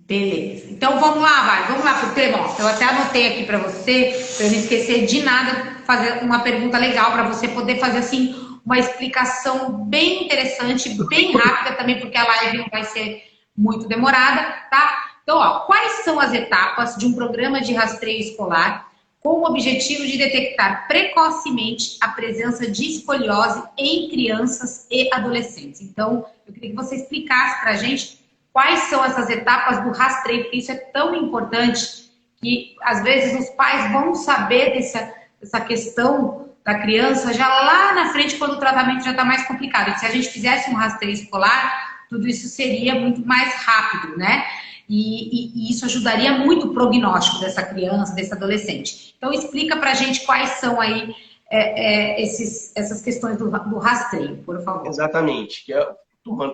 Beleza. Então vamos lá, vai. Vamos lá pro tema. Ó, eu até anotei aqui para você, para eu não esquecer de nada, fazer uma pergunta legal para você poder fazer assim uma explicação bem interessante, bem rápida também, porque a live não vai ser muito demorada, tá? Então, ó, quais são as etapas de um programa de rastreio escolar com o objetivo de detectar precocemente a presença de escoliose em crianças e adolescentes? Então, eu queria que você explicasse para a gente quais são essas etapas do rastreio, porque isso é tão importante que às vezes os pais vão saber dessa questão da criança já lá na frente, quando o tratamento já está mais complicado. E se a gente fizesse um rastreio escolar, tudo isso seria muito mais rápido, né? E isso ajudaria muito o prognóstico dessa criança, desse adolescente. Então, explica para a gente quais são aí essas questões do rastreio, por favor. Exatamente.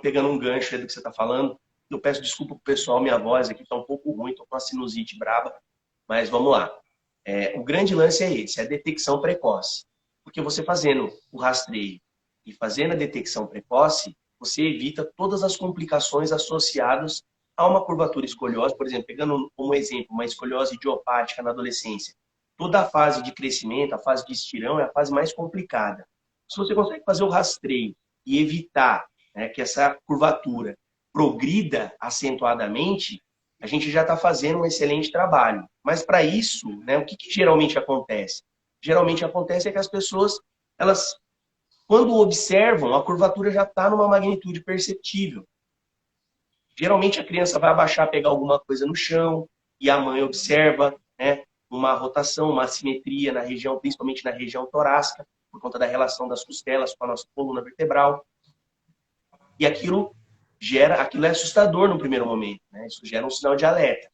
Pegando um gancho aí do que você está falando, eu peço desculpa pro pessoal, minha voz aqui está um pouco ruim, estou com uma sinusite braba, mas vamos lá. O grande lance é esse, é a detecção precoce. Porque você fazendo o rastreio e fazendo a detecção precoce, você evita todas as complicações associadas a uma curvatura escoliose, por exemplo, pegando como exemplo uma escoliose idiopática na adolescência. Toda a fase de crescimento, a fase de estirão é a fase mais complicada. Se você consegue fazer o rastreio e evitar, né, que essa curvatura progrida acentuadamente, a gente já está fazendo um excelente trabalho. Mas para isso, né, o que geralmente acontece? Geralmente acontece é que as pessoas, elas, quando observam, a curvatura já está numa magnitude perceptível. Geralmente a criança vai abaixar, pegar alguma coisa no chão, e a mãe observa, né, uma rotação, uma assimetria na região, principalmente na região torácica, por conta da relação das costelas com a nossa coluna vertebral. E aquilo é assustador no primeiro momento, né? Isso gera um sinal de alerta.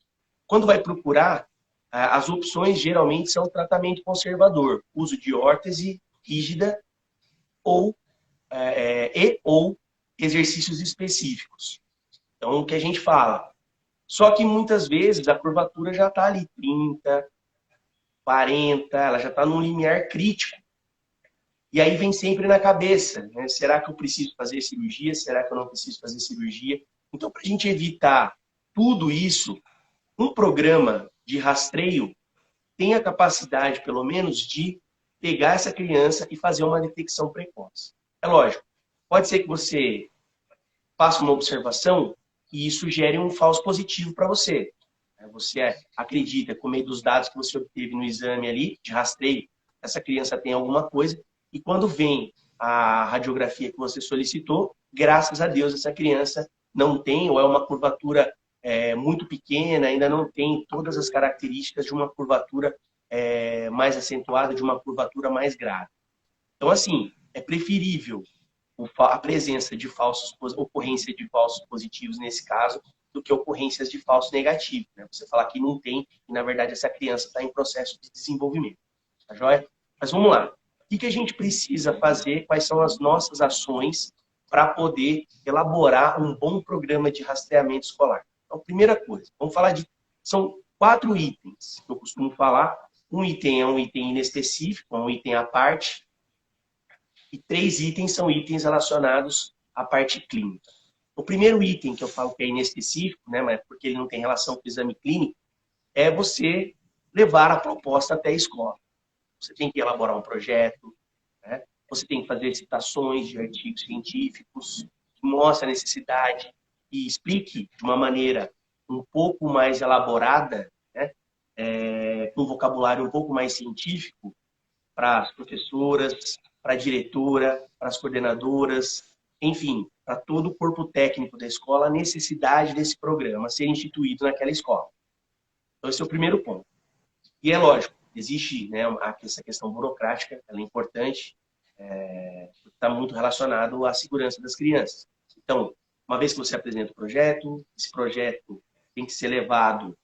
Quando vai procurar, as opções geralmente são tratamento conservador, uso de órtese rígida ou exercícios específicos. Então, o que a gente fala? Só que muitas vezes a curvatura já está ali 30, 40, ela já está num limiar crítico. E aí vem sempre na cabeça, né? Será que eu preciso fazer cirurgia? Será que eu não preciso fazer cirurgia? Então, para a gente evitar tudo isso, um programa de rastreio tem a capacidade, pelo menos, de pegar essa criança e fazer uma detecção precoce. É lógico, pode ser que você faça uma observação e isso gere um falso positivo para você. Você acredita, com meio dos dados que você obteve no exame ali, de rastreio, essa criança tem alguma coisa, e quando vem a radiografia que você solicitou, graças a Deus essa criança não tem, ou é uma curvatura muito pequena, ainda não tem todas as características de uma curvatura mais acentuada, de uma curvatura mais grave. Então, assim, é preferível a presença de ocorrência de falsos positivos nesse caso, do que ocorrências de falso negativo. Né? Você falar que não tem, e na verdade essa criança está em processo de desenvolvimento. Tá joia? Mas vamos lá. O que a gente precisa fazer? Quais são as nossas ações para poder elaborar um bom programa de rastreamento escolar? Então, primeira coisa, vamos falar de... São 4 itens que eu costumo falar. Um item é um item inespecífico, um item à parte, e 3 itens são itens relacionados à parte clínica. O primeiro item que eu falo que é inespecífico, né, mas porque ele não tem relação com o exame clínico, é você levar a proposta até a escola. Você tem que elaborar um projeto, né? Você tem que fazer citações de artigos científicos que mostrem a necessidade e explique de uma maneira um pouco mais elaborada, né, com um vocabulário um pouco mais científico, para as professoras, para a diretora, para as coordenadoras, enfim, para todo o corpo técnico da escola, a necessidade desse programa ser instituído naquela escola. Então, esse é o primeiro ponto. E é lógico, existe, né, essa questão burocrática, ela é importante, está muito relacionado à segurança das crianças. Então, uma vez que você apresenta o projeto, esse projeto tem que ser levado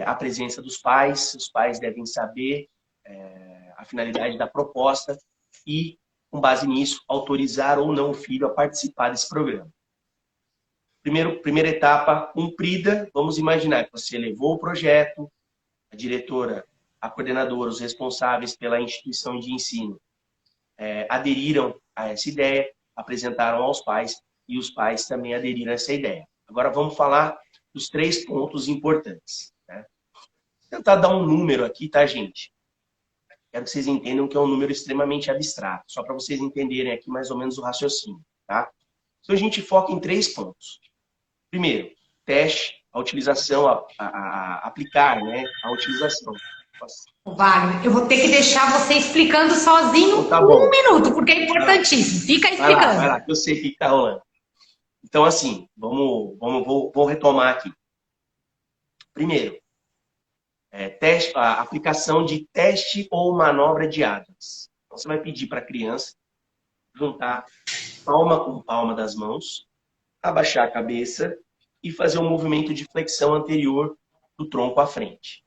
à presença dos pais, os pais devem saber a finalidade da proposta e, com base nisso, autorizar ou não o filho a participar desse programa. Primeira etapa cumprida, vamos imaginar que você levou o projeto, a diretora, a coordenadora, os responsáveis pela instituição de ensino aderiram a essa ideia, apresentaram aos pais e os pais também aderiram a essa ideia. Agora vamos falar dos 3 pontos importantes. Né? Vou tentar dar um número aqui, tá, gente? Quero que vocês entendam que é um número extremamente abstrato, só para vocês entenderem aqui mais ou menos o raciocínio, tá? Então a gente foca em 3 pontos. Primeiro, teste, a utilização, aplicar, né? A utilização. Wagner, eu vou ter que deixar você explicando sozinho então, tá bom. 1 minuto, porque é importantíssimo. Fica explicando. Vai lá, que eu sei o que está rolando. Então, assim, vou retomar aqui. Primeiro, teste, a aplicação de teste ou manobra de Adams. Então, você vai pedir para a criança juntar palma com palma das mãos, abaixar a cabeça e fazer um movimento de flexão anterior do tronco à frente.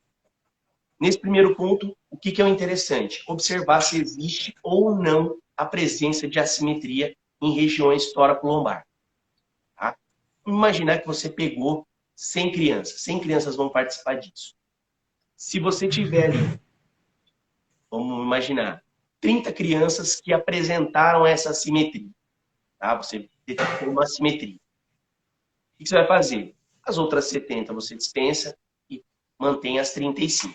Nesse primeiro ponto, o que é o interessante? Observar se existe ou não a presença de assimetria em regiões tóraco-lombar. Tá? Imaginar que você pegou 100 crianças. 100 crianças vão participar disso. Se você tiver ali, vamos imaginar, 30 crianças que apresentaram essa assimetria. Tá? Você detectou uma assimetria. O que você vai fazer? As outras 70 você dispensa e mantém as 35.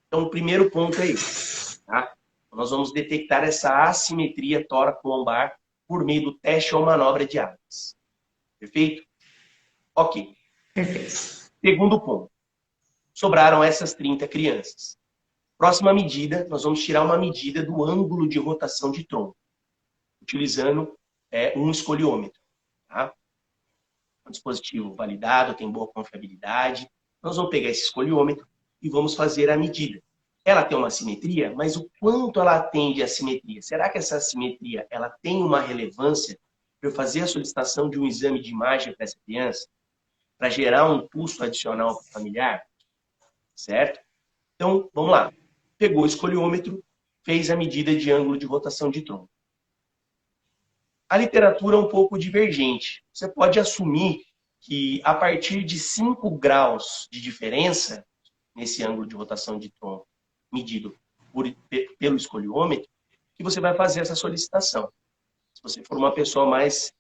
Então, o primeiro ponto é esse. Tá? Nós vamos detectar essa assimetria tóraco-lombar por meio do teste ou manobra de Adams. Perfeito? Ok. Perfeito. Segundo ponto. Sobraram essas 30 crianças. Próxima medida, nós vamos tirar uma medida do ângulo de rotação de tronco, utilizando um escoliômetro. Tá? Um dispositivo validado, tem boa confiabilidade. Nós vamos pegar esse escoliômetro e vamos fazer a medida. Ela tem uma assimetria, mas o quanto ela atende à assimetria? Será que essa assimetria ela tem uma relevância para eu fazer a solicitação de um exame de imagem para essa criança? Para gerar um custo adicional para o familiar? Certo? Então, vamos lá. Pegou o escoliômetro, fez a medida de ângulo de rotação de tronco. A literatura é um pouco divergente. Você pode assumir que a partir de 5 graus de diferença nesse ângulo de rotação de tronco medido pelo escoliômetro, que você vai fazer essa solicitação. Se você for uma pessoa mais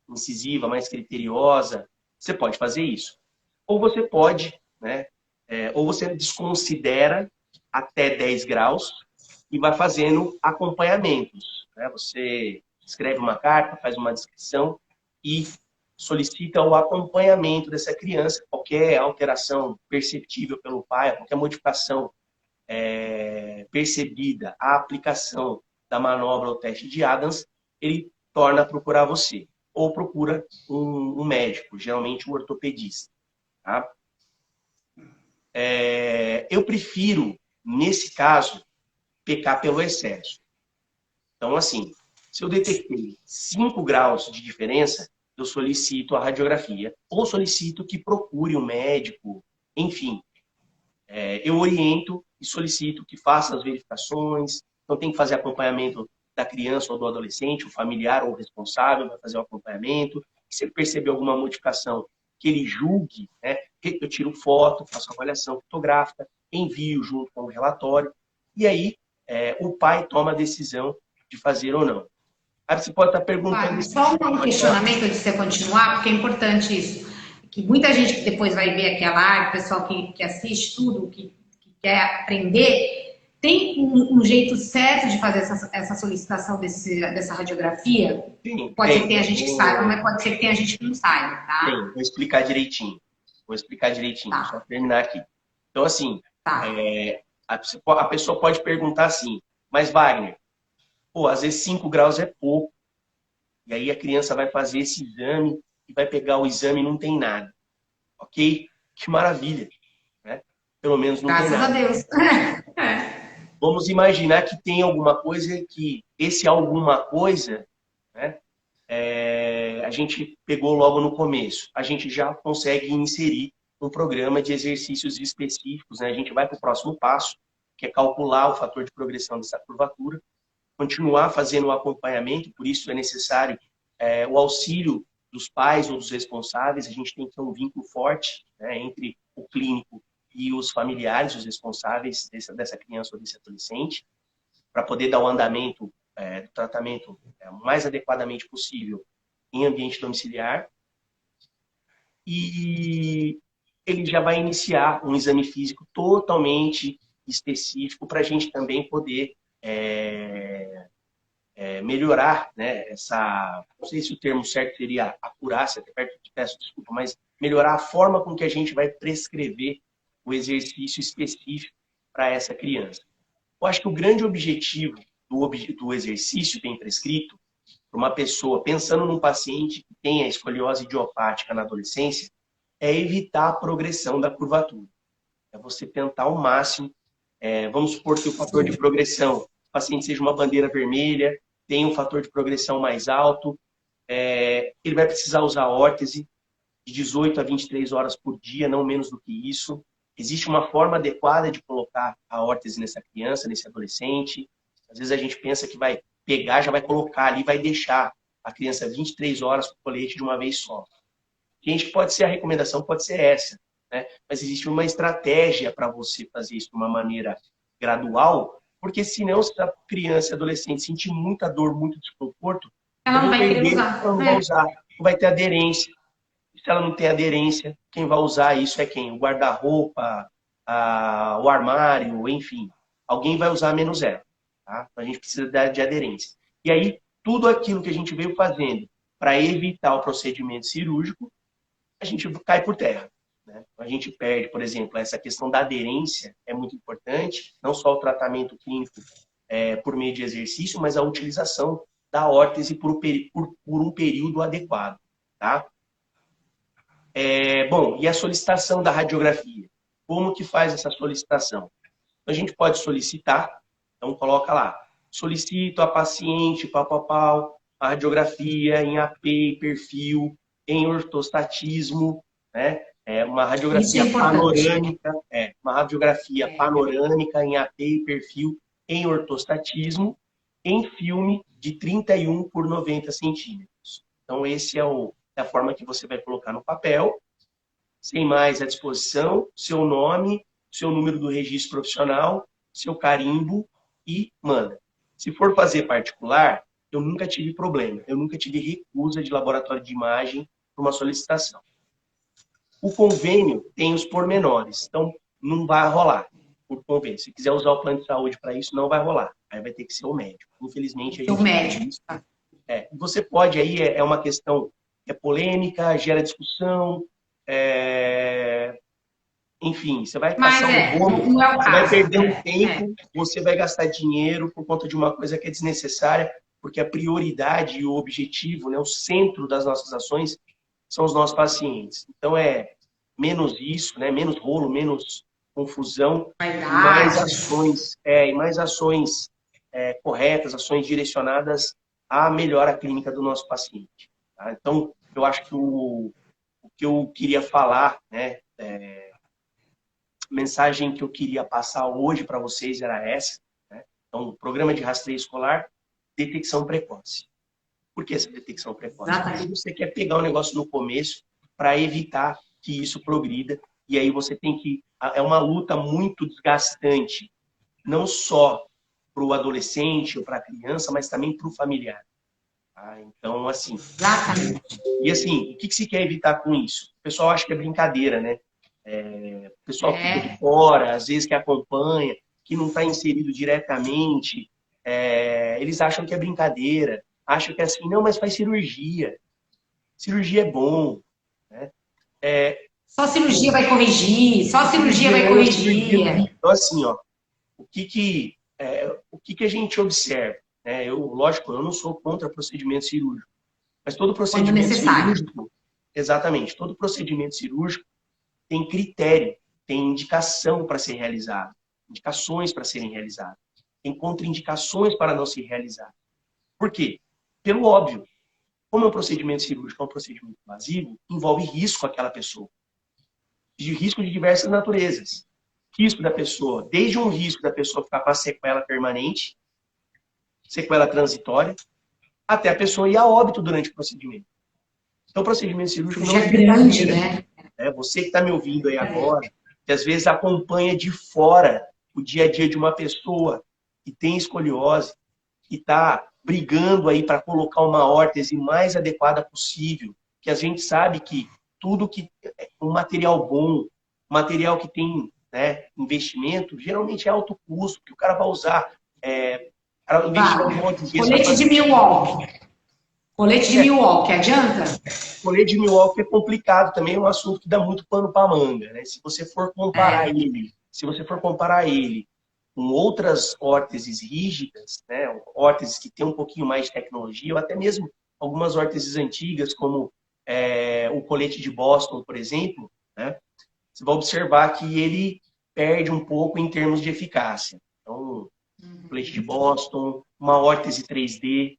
incisiva, mais criteriosa, você pode fazer isso. Ou você pode, ou você desconsidera até 10 graus e vai fazendo acompanhamentos. Né? Você escreve uma carta, faz uma descrição e solicita o acompanhamento dessa criança, qualquer alteração perceptível pelo pai, qualquer modificação percebida, a aplicação da manobra ou teste de Adams, ele torna a procurar você. Ou procura um médico, geralmente um ortopedista. Tá? Eu prefiro, nesse caso, pecar pelo excesso. Então, assim, se eu detectei 5 graus de diferença, eu solicito a radiografia ou solicito que procure um médico, enfim. Eu oriento e solicito que faça as verificações, então tem que fazer acompanhamento da criança ou do adolescente, o familiar ou o responsável vai fazer o acompanhamento. Se ele perceber alguma modificação que ele julgue, eu tiro foto, faço avaliação fotográfica, envio junto com o relatório, e aí o pai toma a decisão de fazer ou não. Aí você pode estar perguntando... Só um questionamento antes de você continuar, porque é importante isso. Que muita gente que depois vai ver aquela live, o pessoal que assiste tudo, que quer aprender, tem um jeito certo de fazer essa solicitação dessa radiografia? Sim, pode ser que tenha gente que saiba, mas pode ser que tenha gente que não saiba, tá? Sim, vou explicar direitinho. Tá. Só terminar aqui. Então, assim, Tá. A pessoa pode perguntar assim, mas Wagner, às vezes 5 graus é pouco. E aí a criança vai fazer esse exame e vai pegar o exame e não tem nada. Ok? Que maravilha. Né? Pelo menos não tem nada. Graças a Deus. Vamos imaginar que tem alguma coisa que esse alguma coisa, a gente pegou logo no começo. A gente já consegue inserir um programa de exercícios específicos. Né? A gente vai para o próximo passo, que é calcular o fator de progressão dessa curvatura, continuar fazendo o acompanhamento, por isso é necessário o auxílio dos pais ou dos responsáveis. A gente tem que ter um vínculo forte entre o clínico e os familiares, os responsáveis dessa criança ou desse adolescente, para poder dar o andamento do tratamento o mais adequadamente possível em ambiente domiciliar. E ele já vai iniciar um exame físico totalmente específico para a gente também poder melhorar, né, não sei se o termo certo seria acurácia, até peço desculpa, mas melhorar a forma com que a gente vai prescrever o exercício específico para essa criança. Eu acho que o grande objetivo do exercício bem prescrito, para uma pessoa, pensando num paciente que tem a escoliose idiopática na adolescência, é evitar a progressão da curvatura. É você tentar ao máximo, vamos supor que o fator de progressão, o paciente seja uma bandeira vermelha, tem um fator de progressão mais alto, ele vai precisar usar órtese de 18 a 23 horas por dia, não menos do que isso. Existe uma forma adequada de colocar a órtese nessa criança, nesse adolescente. Às vezes a gente pensa que vai pegar, já vai colocar ali, vai deixar a criança 23 horas com o colete de uma vez só. Gente, pode ser a recomendação, pode ser essa, né? Mas existe uma estratégia para você fazer isso de uma maneira gradual, porque senão, se a criança e adolescente sentir muita dor, muito desconforto, ela não vai querer usar. Ela não vai usar, não vai ter aderência. Se ela não tem aderência, quem vai usar isso é quem? O guarda-roupa, o armário, enfim. Alguém vai usar menos ela. Tá? A gente precisa de aderência. E aí, tudo aquilo que a gente veio fazendo para evitar o procedimento cirúrgico, a gente cai por terra. Né? A gente perde, por exemplo, essa questão da aderência é muito importante, não só o tratamento clínico por meio de exercício, mas a utilização da órtese por um período adequado. Tá? Bom, e a solicitação da radiografia? Como que faz essa solicitação? A gente pode solicitar, então coloca lá, solicito a paciente, a radiografia em AP, perfil, em ortostatismo, né? Uma radiografia panorâmica, uma radiografia panorâmica em AP e perfil em ortostatismo, em filme de 31 por 90 centímetros. Então, esse é a forma que você vai colocar no papel, sem mais à disposição, seu nome, seu número do registro profissional, seu carimbo e manda. Se for fazer particular, eu nunca tive problema, eu nunca tive recusa de laboratório de imagem para uma solicitação. O convênio tem os pormenores, então não vai rolar por convênio. Se quiser usar o plano de saúde para isso, não vai rolar. Aí vai ter que ser o médico. Infelizmente, a gente o médico. Você pode, aí é uma questão polêmica, gera discussão, enfim, você vai passar um bolo, você vai perder um tempo, você vai gastar dinheiro por conta de uma coisa que é desnecessária, porque a prioridade e o objetivo, né, o centro das nossas ações são os nossos pacientes. Então, menos isso, né, menos rolo, menos confusão, e mais ações corretas, ações direcionadas à melhora clínica do nosso paciente. Tá? Então, eu acho que o que eu queria falar, né, a mensagem que eu queria passar hoje para vocês era essa. Né? Então, o programa de rastreio escolar, detecção precoce. Por que essa detecção precoce? Porque você quer pegar o negócio no começo para evitar que isso progrida. E aí você tem que... É uma luta muito desgastante, não só para o adolescente ou para a criança, mas também para o familiar. Tá? Então, assim... E assim, o que se quer evitar com isso? O pessoal acha que é brincadeira, né? O pessoal que fica de fora, às vezes que acompanha, que não está inserido diretamente, eles acham que é brincadeira, acham que é assim, não, mas faz cirurgia. Cirurgia é bom. Né? Só cirurgia vai corrigir, só cirurgia vai corrigir. Então, assim, ó, o que a gente observa? Lógico, eu não sou contra procedimento cirúrgico, mas todo procedimento cirúrgico, exatamente, todo procedimento cirúrgico tem critério, tem indicação para ser realizado, indicações para serem realizadas, tem contraindicações para não ser realizado. Por quê? Pelo óbvio. Como é um procedimento cirúrgico, é um procedimento invasivo, envolve risco àquela pessoa. De risco de diversas naturezas. Risco da pessoa, desde um risco da pessoa ficar com a sequela permanente, sequela transitória, até a pessoa ir a óbito durante o procedimento. Então, o procedimento cirúrgico não é grande, né? Você que está me ouvindo aí agora, que às vezes acompanha de fora o dia a dia de uma pessoa que tem escoliose, que está brigando aí para colocar uma órtese mais adequada possível, que a gente sabe que tudo que um material bom, material que tem, né, investimento, geralmente é alto custo, porque o cara vai usar, investir um monte de gesso. Colete de Milwaukee. Colete de Milwaukee, adianta? Colete de Milwaukee é complicado também, é um assunto que dá muito pano para manga, né? Se você for comparar ele com outras órteses rígidas, né, órteses que têm um pouquinho mais de tecnologia, ou até mesmo algumas órteses antigas, como o colete de Boston, por exemplo, né, você vai observar que ele perde um pouco em termos de eficácia. Então, colete de Boston, uma órtese 3D,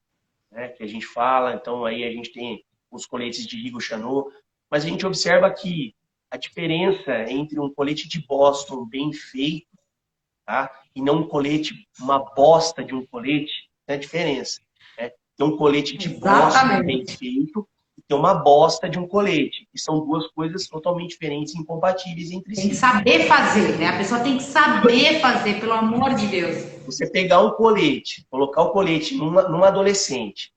né, que a gente fala, então aí a gente tem os coletes de Rigo Chanot, mas a gente observa que a diferença entre um colete de Boston bem feito, tá, e não um colete, uma bosta de um colete, tem a diferença. Né? Tem um colete de Boston bem feito e tem uma bosta de um colete, que são duas coisas totalmente diferentes e incompatíveis entre si. Tem que saber fazer, né? A pessoa tem que saber fazer, pelo amor de Deus. Você pegar um colete, colocar o colete numa adolescente,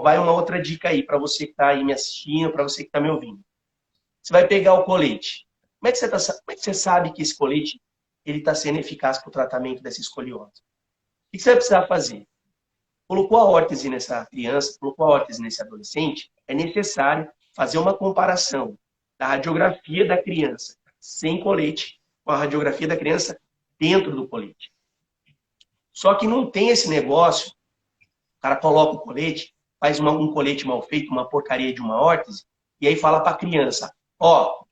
vai uma outra dica aí para você que está aí me assistindo, para você que está me ouvindo. Você vai pegar o colete. Como é que você sabe que esse colete ele está sendo eficaz para o tratamento dessa escoliose? O que você vai precisar fazer? Colocou a órtese nessa criança, colocou a órtese nesse adolescente, é necessário fazer uma comparação da radiografia da criança sem colete com a radiografia da criança dentro do colete. Só que não tem esse negócio. O cara coloca o colete, faz um colete mal feito, uma porcaria de uma órtese, e aí fala para a criança,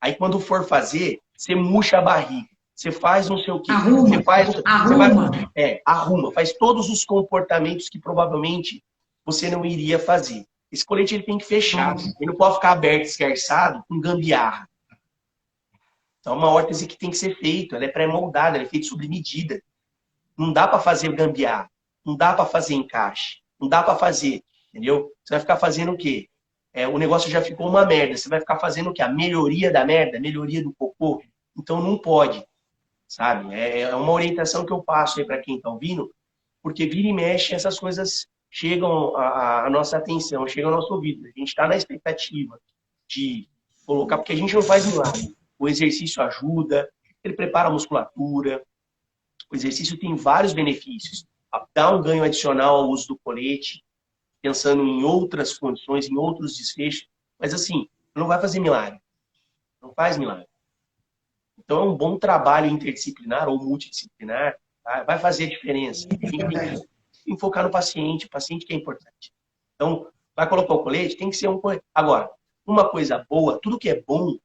aí quando for fazer, você murcha a barriga, você faz não sei o quê. Arruma, faz todos os comportamentos que provavelmente você não iria fazer. Esse colete ele tem que fechar, ele não pode ficar aberto, esgarçado, com gambiarra. Então é uma órtese que tem que ser feita, ela é pré-moldada, ela é feita sob medida. Não dá para fazer gambiarra, não dá para fazer encaixe. Não dá para fazer, entendeu? Você vai ficar fazendo o quê? O negócio já ficou uma merda. Você vai ficar fazendo o quê? A melhoria da merda, a melhoria do cocô. Então não pode, sabe? É uma orientação que eu passo aí para quem está ouvindo, porque vira e mexe, essas coisas chegam à nossa atenção, chegam ao nosso ouvido. A gente está na expectativa de colocar, porque a gente não faz milagre. O exercício ajuda, ele prepara a musculatura, o exercício tem vários benefícios. Dá um ganho adicional ao uso do colete, pensando em outras condições, em outros desfechos. Mas assim, não vai fazer milagre. Não faz milagre. Então é um bom trabalho interdisciplinar ou multidisciplinar, tá? Vai fazer a diferença. A gente tem que focar no paciente, o paciente que é importante. Então, vai colocar o colete, tem que ser um colete. Agora, uma coisa boa, tudo que é bom,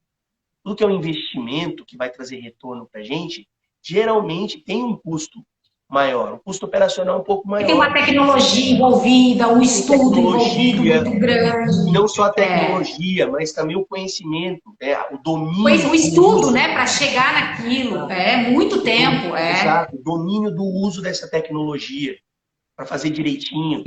tudo que é um investimento que vai trazer retorno para a gente, geralmente tem um custo maior, o custo operacional um pouco maior. Tem uma tecnologia envolvida, um estudo envolvido muito grande. Não só a tecnologia, mas também o conhecimento, o domínio. O estudo, né, para chegar naquilo. Muito tempo. Exato, o domínio do uso dessa tecnologia para fazer direitinho.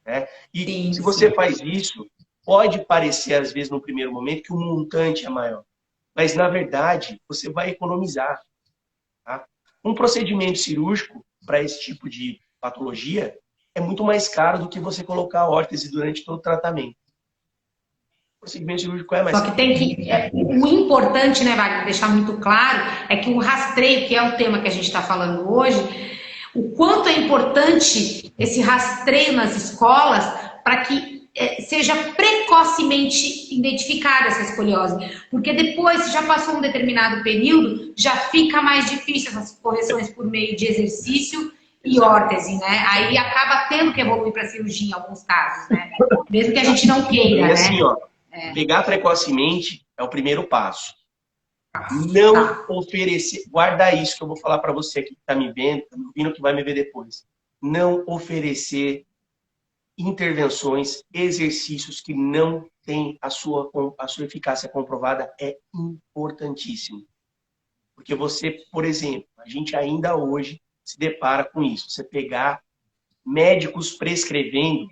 Né? E se você faz isso, pode parecer, às vezes, no primeiro momento, que o montante é maior. Mas, na verdade, você vai economizar. Tá? Um procedimento cirúrgico para esse tipo de patologia é muito mais caro do que você colocar a órtese durante todo o tratamento. O procedimento cirúrgico é mais caro. Só que tem que... o importante, né, Wagner, deixar muito claro, é que o rastreio, que é o tema que a gente está falando hoje, o quanto é importante esse rastreio nas escolas para que seja precocemente identificada essa escoliose. Porque depois, se já passou um determinado período, já fica mais difícil essas correções por meio de exercício e órtese, né? Aí acaba tendo que evoluir para cirurgia em alguns casos, né? Mesmo que a gente não queira, assim, né? Pegar precocemente é o primeiro passo. Não oferecer... Guarda isso que eu vou falar para você aqui que está me vendo, tá me ouvindo, que vai me ver depois. Não oferecer intervenções, exercícios que não têm a sua eficácia comprovada é importantíssimo. Porque você, por exemplo, a gente ainda hoje se depara com isso. Você pegar médicos prescrevendo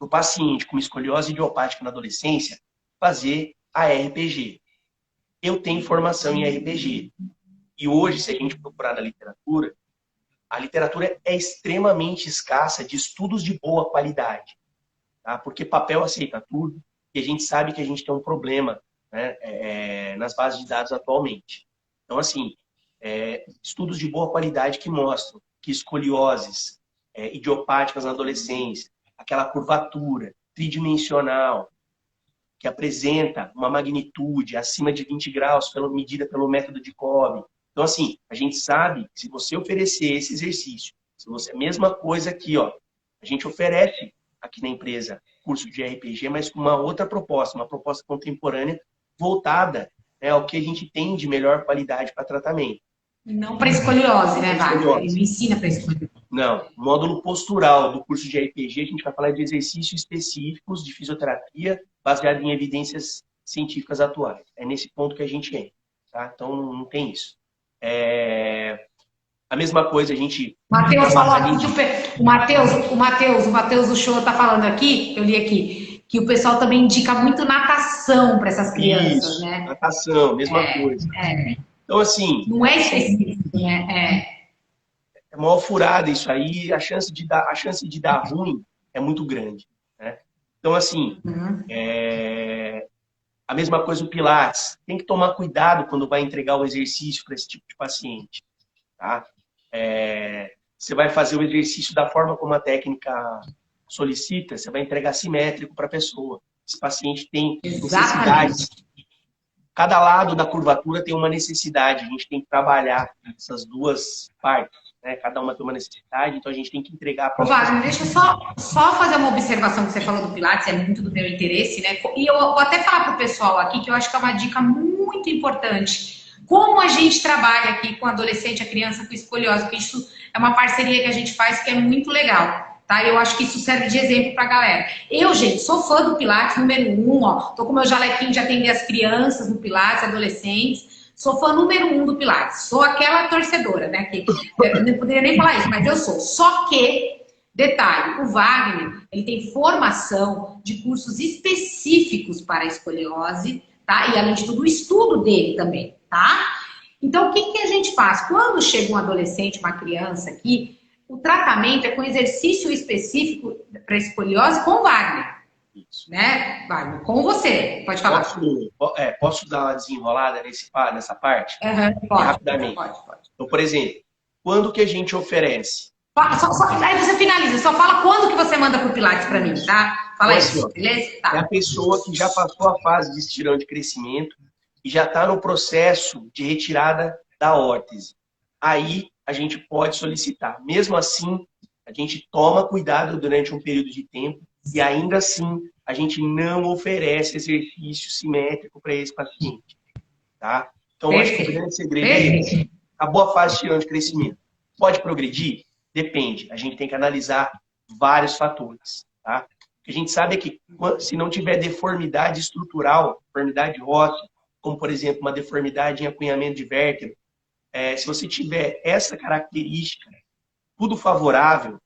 no paciente com escoliose idiopática na adolescência fazer a RPG. Eu tenho formação em RPG. E hoje, se a gente procurar na literatura, a literatura é extremamente escassa de estudos de boa qualidade. Tá? Porque papel aceita tudo e a gente sabe que a gente tem um problema né, nas bases de dados atualmente. Então, assim, estudos de boa qualidade que mostram que escolioses idiopáticas na adolescência, aquela curvatura tridimensional que apresenta uma magnitude acima de 20 graus medida pelo método de Cobb. Então, assim, a gente sabe que se você oferecer esse exercício, se você, a mesma coisa aqui, ó, a gente oferece aqui na empresa curso de RPG, mas com uma outra proposta, uma proposta contemporânea voltada, né, ao que a gente tem de melhor qualidade para tratamento. Não para escoliose, né, Wagner? Ele não ensina para escoliose. Não, módulo postural do curso de RPG, a gente vai falar de exercícios específicos de fisioterapia baseado em evidências científicas atuais. É nesse ponto que a gente entra, tá? Então não tem isso. A mesma coisa a gente... Matheus falou aqui que o Matheus do show está falando aqui, eu li aqui, que o pessoal também indica muito natação para essas crianças, isso, né? Natação, mesma coisa. Então, assim... Não é específico, né? É maior furada isso aí, a chance de dar ruim é muito grande, né? Então, assim, a mesma coisa o Pilates. Tem que tomar cuidado quando vai entregar o exercício para esse tipo de paciente, tá? Você vai fazer o exercício da forma como a técnica solicita, você vai entregar simétrico para a pessoa. Esse paciente tem necessidades. Cada lado da curvatura tem uma necessidade, a gente tem que trabalhar essas duas partes, né? Cada uma tem uma necessidade, então a gente tem que entregar para... Wagner, deixa eu só fazer uma observação que você falou do Pilates, é muito do meu interesse, né? E eu vou até falar para o pessoal aqui que eu acho que é uma dica muito importante. Como a gente trabalha aqui com adolescente, a criança com escoliose, porque isso é uma parceria que a gente faz que é muito legal. Tá? Eu acho que isso serve de exemplo pra galera. Eu, gente, sou fã do Pilates número 1, ó. Tô com meu jalequinho de atender as crianças no Pilates, adolescentes. Sou fã número 1 do Pilates. Sou aquela torcedora, né? Que eu não poderia nem falar isso, mas eu sou. Só que, detalhe, o Wagner, ele tem formação de cursos específicos para a escoliose, tá? E, além de tudo, o estudo dele também, tá? Então, o que a gente faz? Quando chega um adolescente, uma criança aqui, o tratamento é com exercício específico para escoliose com o Wagner. Isso. Né, Wagner? Com você. Pode falar. Posso dar uma desenrolada nessa parte? Pode. Rapidamente. Pode. Então, por exemplo, quando que a gente oferece? Aí você finaliza. Só fala quando que você manda pro Pilates para mim, tá? Fala isso, beleza? Tá. É a pessoa que já passou a fase de estirão de crescimento e já está no processo de retirada da órtese. Aí a gente pode solicitar. Mesmo assim, a gente toma cuidado durante um período de tempo e ainda assim a gente não oferece exercício simétrico para esse paciente. Tá? Então, acho que o grande segredo é esse. Acabou a fase de estirão de crescimento. Pode progredir? Depende. A gente tem que analisar vários fatores. Tá? O que a gente sabe é que se não tiver deformidade estrutural, deformidade óssea, como, por exemplo, uma deformidade em acunhamento de vértebra, se você tiver essa característica, tudo favorável,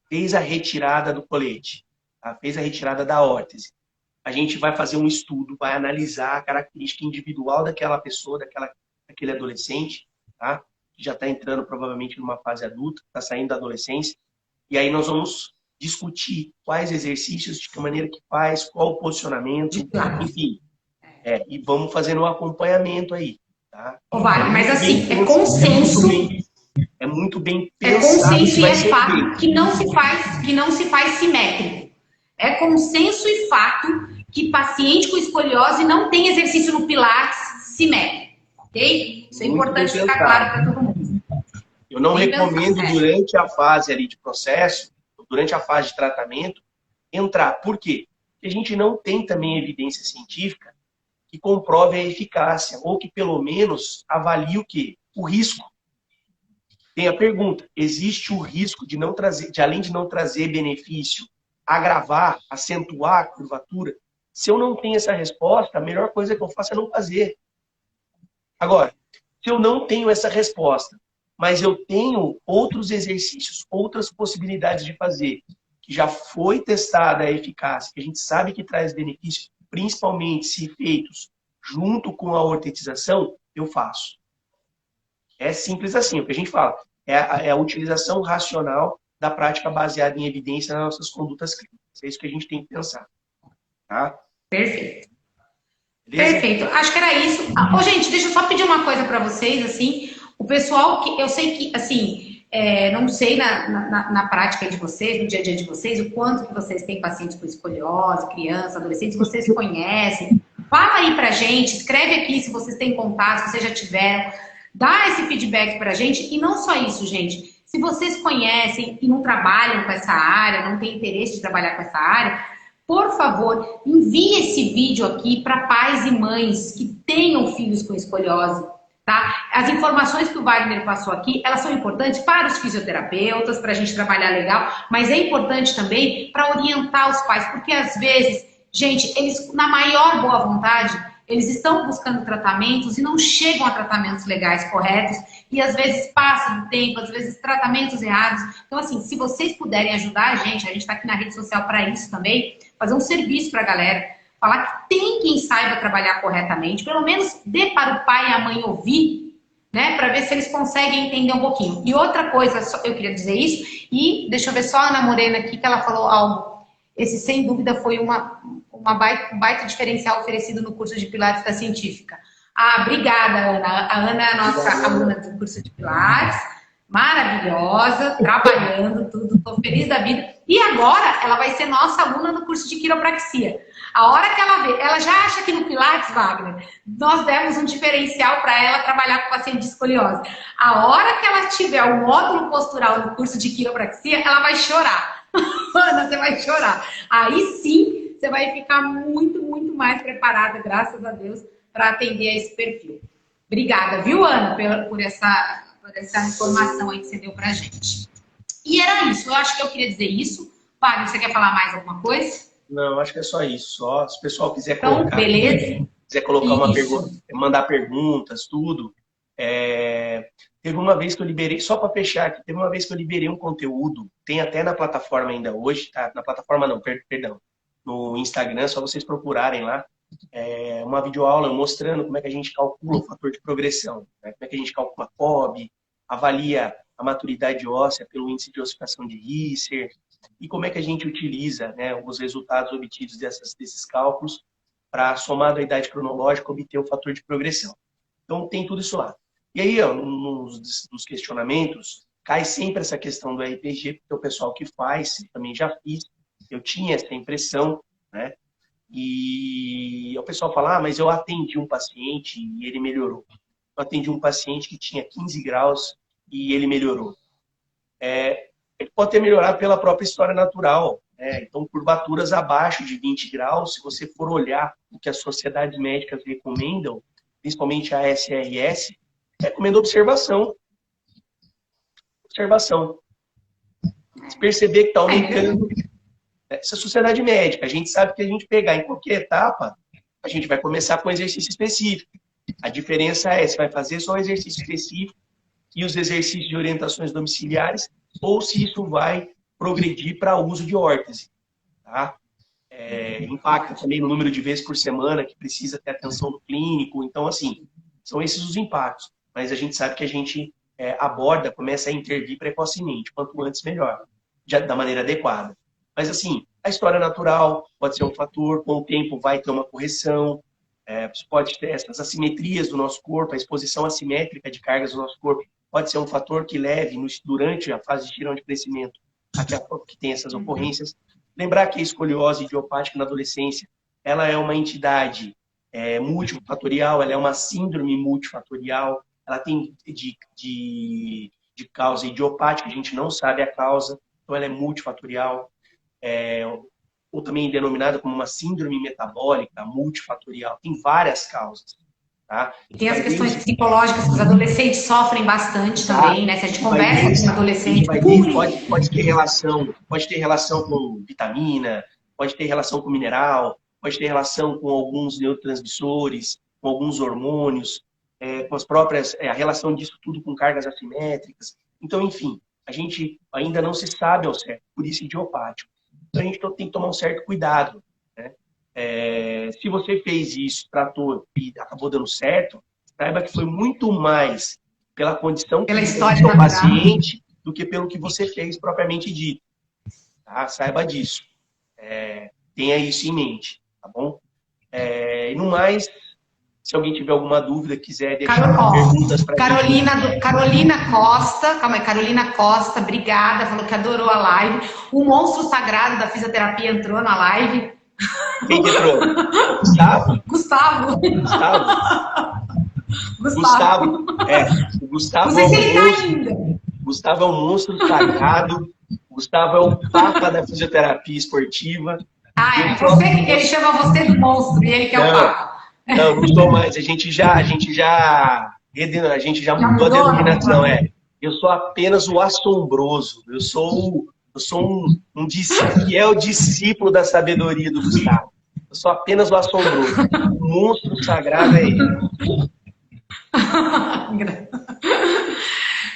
fez a retirada do colete, tá? Fez a retirada da órtese. A gente vai fazer um estudo, vai analisar a característica individual daquela pessoa, daquele adolescente, tá? Que já está entrando provavelmente numa fase adulta, está saindo da adolescência, e aí nós vamos discutir quais exercícios, de que maneira que faz, qual o posicionamento, enfim. E vamos fazendo um acompanhamento aí. Tá? Mas assim, é consenso. É muito bem pensado. É consenso e é fato que não se faz simétrico. É consenso e fato que paciente com escoliose não tem exercício no Pilates simétrico. Ok? Isso é importante ficar claro para todo mundo. Eu não recomendo durante a fase ali de processo, durante a fase de tratamento, entrar. Por quê? Porque a gente não tem também evidência científica que comprove a eficácia, ou que pelo menos avalie o quê? O risco. Tem a pergunta, existe o risco de não trazer, além de não trazer benefício, agravar, acentuar a curvatura? Se eu não tenho essa resposta, a melhor coisa que eu faço é não fazer. Agora, se eu não tenho essa resposta, mas eu tenho outros exercícios, outras possibilidades de fazer, que já foi testada a eficácia, que a gente sabe que traz benefício, principalmente se feitos junto com a ortetização, eu faço. É simples assim, o que a gente fala. É a utilização racional da prática baseada em evidência nas nossas condutas clínicas. É isso que a gente tem que pensar. Tá? Perfeito. Beleza? Perfeito. Acho que era isso. Ô, gente, deixa eu só pedir uma coisa para vocês, assim. O pessoal que eu sei que, assim, não sei na prática de vocês, no dia a dia de vocês, o quanto que vocês têm pacientes com escoliose, crianças, adolescentes, vocês conhecem. Fala aí pra gente, escreve aqui se vocês têm contato, se vocês já tiveram. Dá esse feedback pra gente. E não só isso, gente. Se vocês conhecem e não trabalham com essa área, não têm interesse de trabalhar com essa área, por favor, envie esse vídeo aqui para pais e mães que tenham filhos com escoliose, tá? As informações que o Wagner passou aqui, elas são importantes para os fisioterapeutas, para a gente trabalhar legal, mas é importante também para orientar os pais, porque às vezes, gente, eles, na maior boa vontade, eles estão buscando tratamentos e não chegam a tratamentos legais corretos e às vezes passa do tempo, às vezes tratamentos errados. Então, assim, se vocês puderem ajudar a gente está aqui na rede social para isso também, fazer um serviço para a galera, falar que tem quem saiba trabalhar corretamente, pelo menos dê para o pai e a mãe ouvir, né, para ver se eles conseguem entender um pouquinho. E outra coisa, eu queria dizer isso, e deixa eu ver só a Ana Morena aqui, que ela falou algo. Esse, sem dúvida, foi um baita diferencial oferecido no curso de Pilates da Científica. Ah, obrigada, Ana. A Ana é a nossa aluna do curso de Pilates, maravilhosa, trabalhando, tudo, tô feliz da vida. E agora ela vai ser nossa aluna no curso de quiropraxia. A hora que ela vê, ela já acha que no Pilates, Wagner, nós demos um diferencial para ela trabalhar com paciente de escoliose. A hora que ela tiver o módulo postural no curso de quiropraxia, ela vai chorar. Ana, você vai chorar. Aí sim, você vai ficar muito, muito mais preparada, graças a Deus, para atender a esse perfil. Obrigada, viu, Ana, por essa informação aí que você deu pra gente. E era isso, eu acho que eu queria dizer isso. Wagner, você quer falar mais alguma coisa? Não, acho que é só isso. Só se o pessoal quiser então, colocar, beleza. Quiser colocar uma pergunta, mandar perguntas, tudo. Teve uma vez que eu liberei, só para fechar aqui, teve uma vez que eu liberei um conteúdo, tem até na plataforma ainda hoje, tá? Na plataforma não, perdão, no Instagram, só vocês procurarem lá, uma videoaula mostrando como é que a gente calcula o fator de progressão, né? Como é que a gente calcula FOB, avalia a maturidade óssea pelo índice de ossificação de Risser, e como é que a gente utiliza, né, os resultados obtidos desses cálculos para, somado à idade cronológica, obter o fator de progressão. Então, tem tudo isso lá. E aí, ó, nos questionamentos, cai sempre essa questão do RPG, porque o pessoal que faz, eu também já fiz, eu tinha essa impressão, né? E o pessoal fala, mas eu atendi um paciente e ele melhorou. Eu atendi um paciente que tinha 15 graus e ele melhorou. Ele pode ter melhorado pela própria história natural, né? Então, curvaturas abaixo de 20 graus, se você for olhar o que as sociedades médicas recomendam, principalmente a SRS, recomenda observação. Observação. Se perceber que está aumentando. Essa sociedade médica, a gente sabe que a gente pegar em qualquer etapa, a gente vai começar com exercício específico. A diferença é se vai fazer só um exercício específico e os exercícios de orientações domiciliares, ou se isso vai progredir para uso de órtese. Tá? Impacta também no número de vezes por semana que precisa ter atenção do clínico. Então, assim, são esses os impactos. Mas a gente sabe que a gente aborda, começa a intervir precocemente. Quanto antes, melhor. Da maneira adequada. Mas, assim, a história natural pode ser um fator, com o tempo vai ter uma correção, pode ter essas assimetrias do nosso corpo, a exposição assimétrica de cargas do nosso corpo pode ser um fator que leve, durante a fase de tirão de crescimento, até a pouco que tem essas ocorrências. Lembrar que a escoliose idiopática na adolescência, ela é uma entidade multifatorial, ela é uma síndrome multifatorial, ela tem de causa idiopática, a gente não sabe a causa, então ela é multifatorial. Ou também denominada como uma síndrome metabólica multifatorial. Tem várias causas. Tá? E tem as questões psicológicas que os adolescentes sofrem bastante também, né? Se a gente conversa com um adolescente... Pode ter relação com vitamina, pode ter relação com mineral, pode ter relação com alguns neurotransmissores, com alguns hormônios, com as próprias... a relação disso tudo com cargas assimétricas. Então, enfim, a gente ainda não se sabe ao certo, por isso idiopático. Então, a gente tem que tomar um certo cuidado. Né? Se você fez isso, tratou e acabou dando certo, saiba que foi muito mais pela condição pela história do paciente do que pelo que você fez propriamente dito. Tá? Saiba disso. Tenha isso em mente, tá bom? E no mais, se alguém tiver alguma dúvida, quiser deixar perguntas para Carolina Costa, calma aí, Carolina Costa, obrigada, falou que adorou a live. O monstro sagrado da fisioterapia entrou na live. Quem entrou? Gustavo? Gustavo. Gustavo. O Gustavo não sei se ele tá ainda. Gustavo é um monstro sagrado. O Gustavo é o papa da fisioterapia esportiva. Ele chama você do monstro e ele que é o papa. Não sou mais. A gente já mudou a denominação. Eu sou apenas o assombroso. Eu sou um fiel discípulo da sabedoria do Gustavo. Eu sou apenas o assombroso. O monstro sagrado é ele.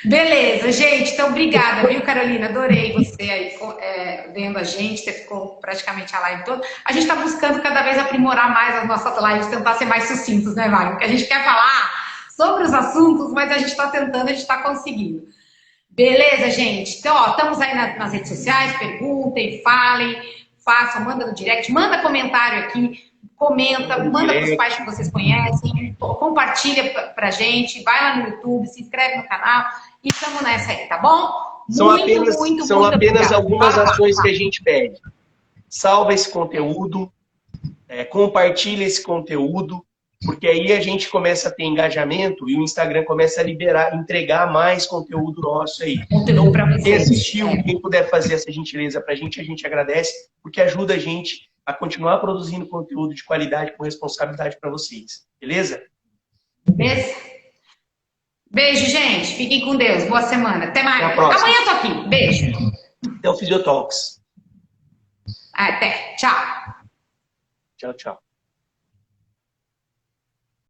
Beleza, gente. Então, obrigada, viu, Carolina? Adorei você aí vendo a gente. Você ficou praticamente a live toda. A gente está buscando cada vez aprimorar mais as nossas lives, tentar ser mais sucintos, né, Mário? Porque a gente quer falar sobre os assuntos, mas a gente está tentando, a gente está conseguindo. Beleza, gente? Então, ó, estamos aí nas redes sociais. Perguntem, falem, façam, manda no direct, manda comentário aqui. Comenta, manda para os pais que vocês conhecem, compartilha pra gente, vai lá no YouTube, se inscreve no canal e estamos nessa aí, tá bom? São apenas algumas ações que a gente pede. Salva esse conteúdo, compartilha esse conteúdo, porque aí a gente começa a ter engajamento e o Instagram começa a entregar mais conteúdo nosso aí. Então, quem assistiu, quem puder fazer essa gentileza pra gente, a gente agradece, porque ajuda a gente a continuar produzindo conteúdo de qualidade com responsabilidade para vocês. Beleza? Beijo, gente. Fiquem com Deus. Boa semana. Até mais. Amanhã eu tô aqui. Beijo. Até o Fisiotalks. Até. Tchau. Tchau, tchau.